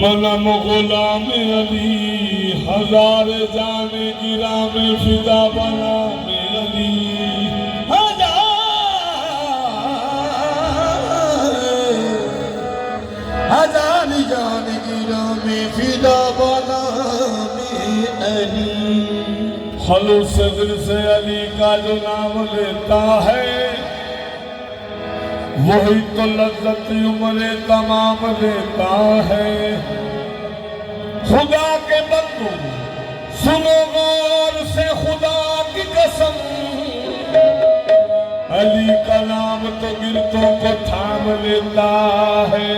मनम गुलाम अली हजार जाने गिरा में फिदा बना में अली हजार जाने गिरा में फिदा बना में अली। हलो सदर से अली का जो नाम लेता है वही तो लज्जत उम्र तमाम लेता है। खुदा के बंदू सुनो गौर से खुदा की कसम अली का नाम तो गिरतों को थाम लेता है।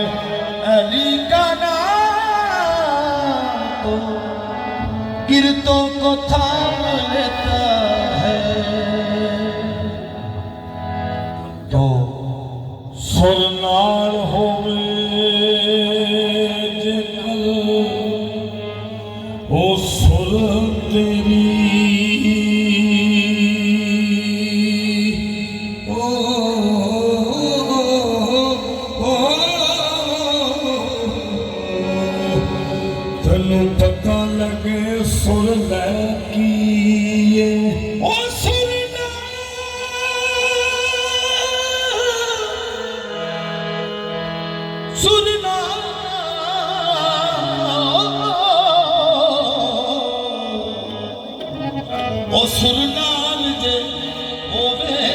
अली का नाम तो गिरतों को थाम लेता है। तो सुरनाल होवे जिनल ओ सुर तेरी ओ तनु पता लगे सुर लगी ओ सुनना ओ सुरनाल जे होवे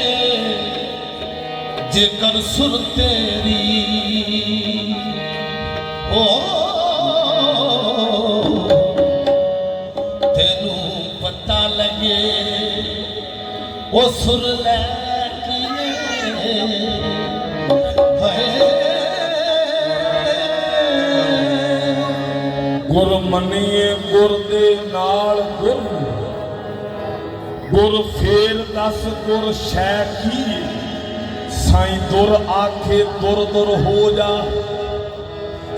जेकर सुर तेरी ओ तेनू पता लगे ओ सुर लैके गुर मनिए गुर दे नाल गुर गुर फेर दस गुर शै की साईं दुर आखे दुर दुर हो जा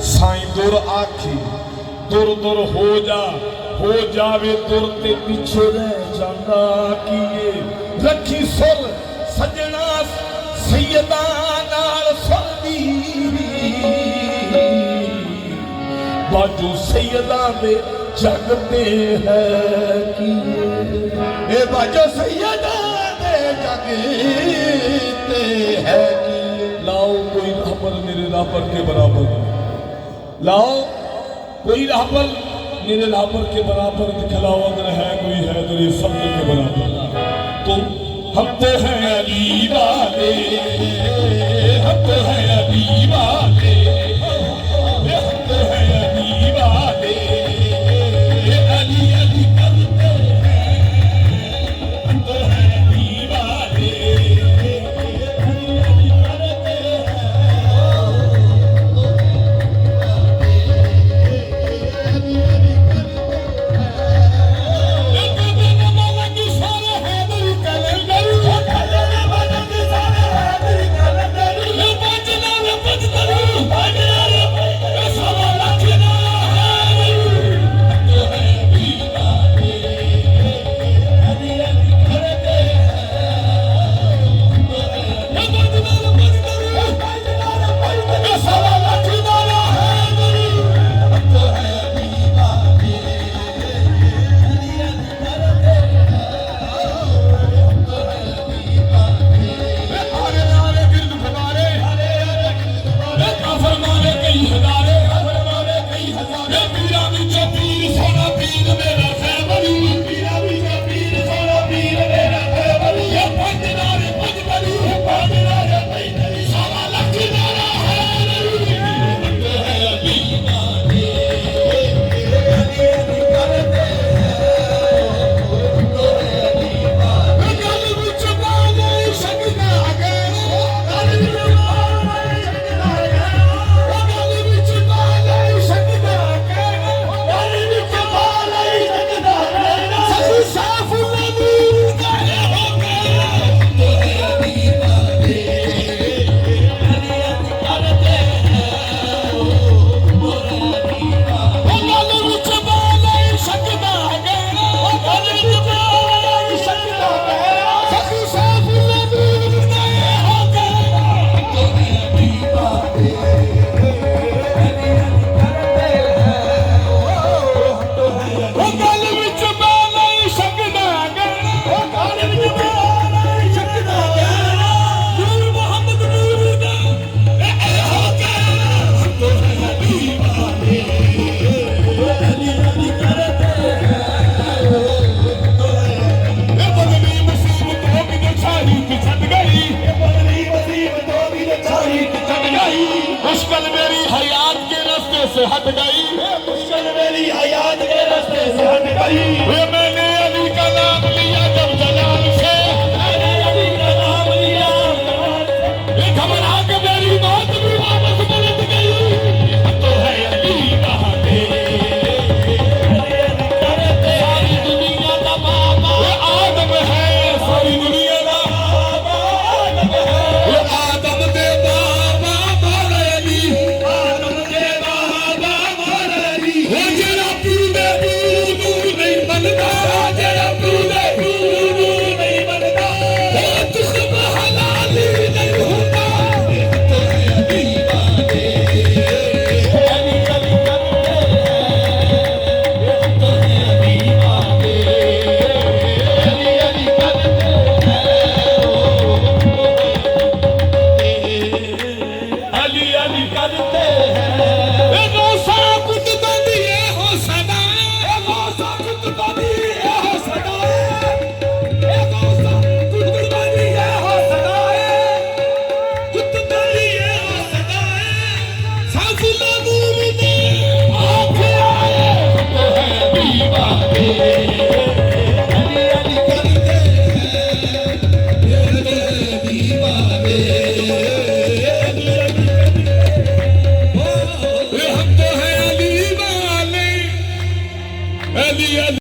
साईं दुर आखे दुर दुर हो जावे दुर ते पीछे रह जांदा कीए। रखी सुर सजना सैयदा नाल सुर दी बाजू सैयदा में जगते है कि ए बाजू सैयदा में जगते है कि। लाओ कोई रहबर मेरे रहबर के बराबर लाओ कोई रहबर मेरे रहबर के बराबर दिखलाओ अगर है कोई है तो ये सब के बराबर। तो हम तो हैं अली वाले हम तो हैं अली वाले से हट गई, मुश्किल मेरी हयात के रास्ते से हट गई। मैंने अली का नाम लिया जब जलाल से, मैंने अली का नाम लिया घबरा के मेरी बात भी वापस पलट गई। तो है अली बहादे, सारी दुनिया का बाबा आदम है, सारी दुनिया का आदम दे बाबा मौला अली, आदम के बाबा मौला अली। वो जरा पीने नूर नहीं बनता, जरा पीने नूर नहीं बनता, वो दुश्मन हलाली नहीं होता। तो है अली बहादे, अली अली करते हैं, तो है अली बहादे, अली अली करते हैं, अली अली करते हैं। गौसा कुतुबी हो सदा, गौसा कुतुबी हो सदाए, गौसा कुतुबी हो सदाए, कुतुबी हो सदाए। साफुला नूर ने आँख आए तो है दीवाने, अली अली करते हैं, ये तो है दीवाने, अली अली हम तो है अली वाले, अली अली।